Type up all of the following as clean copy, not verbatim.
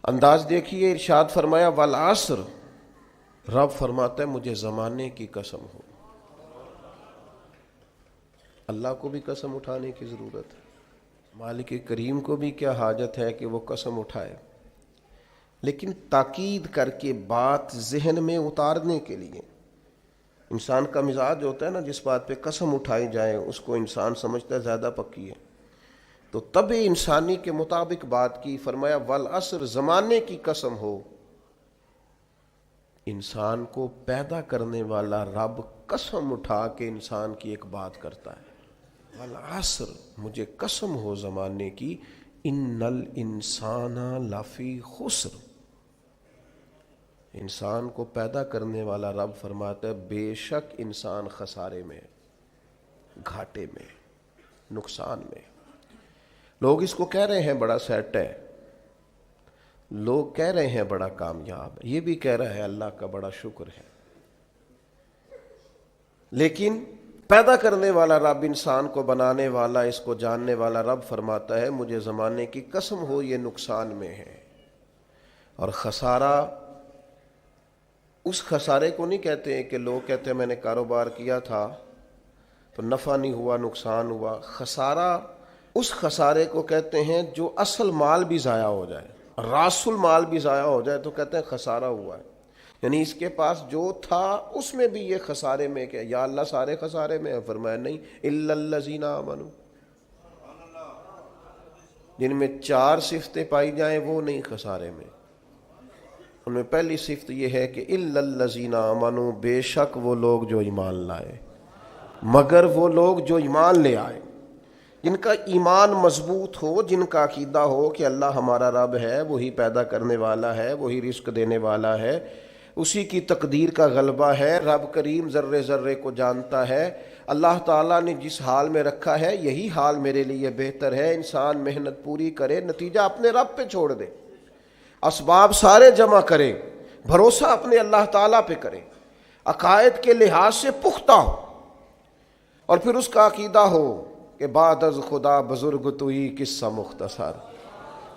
انداز دیکھیے، ارشاد فرمایا والعصر، رب فرماتا ہے مجھے زمانے کی قسم ہو۔ اللہ کو بھی قسم اٹھانے کی ضرورت ہے، مالک کریم کو بھی کیا حاجت ہے کہ وہ قسم اٹھائے، لیکن تاکید کر کے بات ذہن میں اتارنے کے لیے۔ انسان کا مزاج ہوتا ہے نا، جس بات پہ قسم اٹھائی جائے اس کو انسان سمجھتا ہے زیادہ پکی ہے، تو طب انسانی کے مطابق بات کی، فرمایا والعصر، زمانے کی قسم ہو۔ انسان کو پیدا کرنے والا رب قسم اٹھا کے انسان کی ایک بات کرتا ہے، والعصر، مجھے قسم ہو زمانے کی، ان الانسان لفی خسر، انسان کو پیدا کرنے والا رب فرماتا ہے بے شک انسان خسارے میں، گھاٹے میں، نقصان میں۔ لوگ اس کو کہہ رہے ہیں بڑا سیٹ ہے، لوگ کہہ رہے ہیں بڑا کامیاب ہے، یہ بھی کہہ رہا ہے اللہ کا بڑا شکر ہے، لیکن پیدا کرنے والا رب، انسان کو بنانے والا، اس کو جاننے والا رب فرماتا ہے مجھے زمانے کی قسم ہو یہ نقصان میں ہے۔ اور خسارہ، اس خسارے کو نہیں کہتے ہیں کہ لوگ کہتے ہیں میں نے کاروبار کیا تھا تو نفع نہیں ہوا، نقصان ہوا۔ خسارہ اس خسارے کو کہتے ہیں جو اصل مال بھی ضائع ہو جائے، راس المال بھی ضائع ہو جائے تو کہتے ہیں خسارہ ہوا ہے، یعنی اس کے پاس جو تھا اس میں بھی یہ خسارے میں کہ یا اللہ سارے خسارے میں ہے؟ فرمایا نہیں، الا الذین آمنوا، جن میں 4 صفتیں پائی جائیں وہ نہیں خسارے میں۔ ان میں پہلی صفت یہ ہے کہ الا الذین آمنوا، بے شک وہ لوگ جو ایمان لائے، مگر وہ لوگ جو ایمان لے آئے، جن کا ایمان مضبوط ہو، جن کا عقیدہ ہو کہ اللہ ہمارا رب ہے، وہی پیدا کرنے والا ہے، وہی رزق دینے والا ہے، اسی کی تقدیر کا غلبہ ہے، رب کریم ذرے ذرے کو جانتا ہے، اللہ تعالیٰ نے جس حال میں رکھا ہے یہی حال میرے لیے بہتر ہے۔ انسان محنت پوری کرے، نتیجہ اپنے رب پہ چھوڑ دے، اسباب سارے جمع کرے، بھروسہ اپنے اللہ تعالیٰ پہ کرے، عقائد کے لحاظ سے پختہ ہو، اور پھر اس کا عقیدہ ہو کہ بعد از خدا بزرگ تو ہی قصہ مختصر،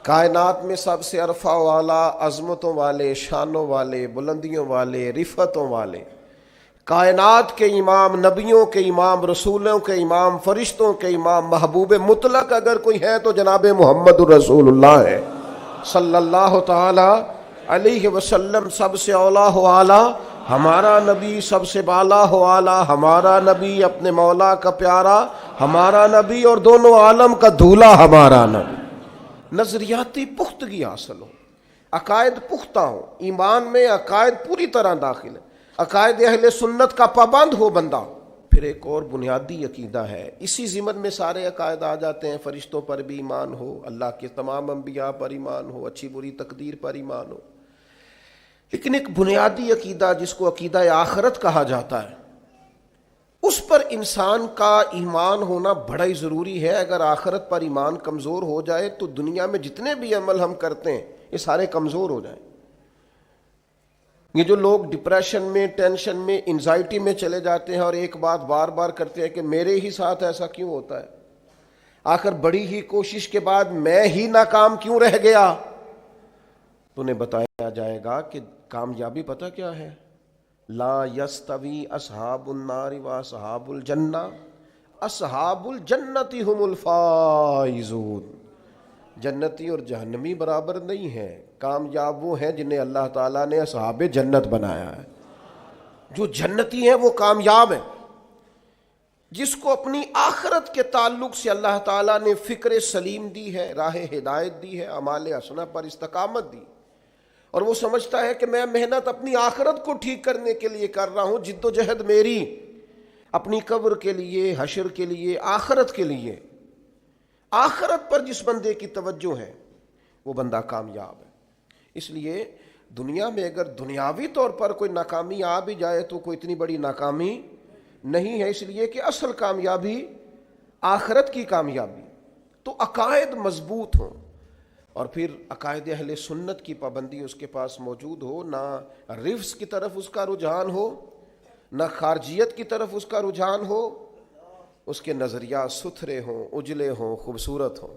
کائنات میں سب سے عرفہ والا، عظمتوں والے، شانوں والے، بلندیوں والے، رفتوں والے، کائنات کے امام، نبیوں کے امام، رسولوں کے امام، فرشتوں کے امام، محبوب مطلق اگر کوئی ہے تو جناب محمد الرسول اللہ ہے صلی اللہ تعالی علیہ وسلم۔ سب سے اولا ہو اعلیٰ ہمارا نبی، سب سے بالا ہو اعلیٰ ہمارا نبی، اپنے مولا کا پیارا ہمارا نبی، اور دونوں عالم کا دھولا ہمارا نبی۔ نظریاتی پختگی حاصل ہو، عقائد پختہ ہو، ایمان میں عقائد پوری طرح داخل ہے، عقائد اہل سنت کا پابند ہو بندہ۔ پھر ایک اور بنیادی عقیدہ ہے، اسی ضمن میں سارے عقائد آ جاتے ہیں، فرشتوں پر بھی ایمان ہو، اللہ کے تمام انبیاء پر ایمان ہو، اچھی بری تقدیر پر ایمان ہو، لیکن ایک بنیادی عقیدہ جس کو عقیدہ آخرت کہا جاتا ہے، اس پر انسان کا ایمان ہونا بڑا ہی ضروری ہے۔ اگر آخرت پر ایمان کمزور ہو جائے تو دنیا میں جتنے بھی عمل ہم کرتے ہیں یہ سارے کمزور ہو جائیں۔ یہ جو لوگ ڈپریشن میں، ٹینشن میں، انزائٹی میں چلے جاتے ہیں اور ایک بات بار بار کرتے ہیں کہ میرے ہی ساتھ ایسا کیوں ہوتا ہے، آخر بڑی ہی کوشش کے بعد میں ہی ناکام کیوں رہ گیا، تو انہیں بتایا جائے گا کہ کامیابی پتہ کیا ہے؟ لا یستوی اصحاب النار و اصحاب الجنہ، اصحاب الجنت هم الفائزون، جنتی اور جہنمی برابر نہیں ہیں، کامیاب وہ ہیں جنہیں اللہ تعالیٰ نے اصحاب جنت بنایا ہے۔ جو جنتی ہیں وہ کامیاب ہیں، جس کو اپنی آخرت کے تعلق سے اللہ تعالیٰ نے فکر سلیم دی ہے، راہ ہدایت دی ہے، اعمال حسنہ پر استقامت دی، اور وہ سمجھتا ہے کہ میں محنت اپنی آخرت کو ٹھیک کرنے کے لیے کر رہا ہوں، جد و جہد میری اپنی قبر کے لیے، حشر کے لیے، آخرت کے لیے۔ آخرت پر جس بندے کی توجہ ہے وہ بندہ کامیاب ہے۔ اس لیے دنیا میں اگر دنیاوی طور پر کوئی ناکامی آ بھی جائے تو کوئی اتنی بڑی ناکامی نہیں ہے، اس لیے کہ اصل کامیابی آخرت کی کامیابی۔ تو عقائد مضبوط ہوں، اور پھر عقائد اہل سنت کی پابندی اس کے پاس موجود ہو، نہ رفس کی طرف اس کا رجحان ہو، نہ خارجیت کی طرف اس کا رجحان ہو، اس کے نظریات ستھرے ہوں، اجلے ہوں، خوبصورت ہوں۔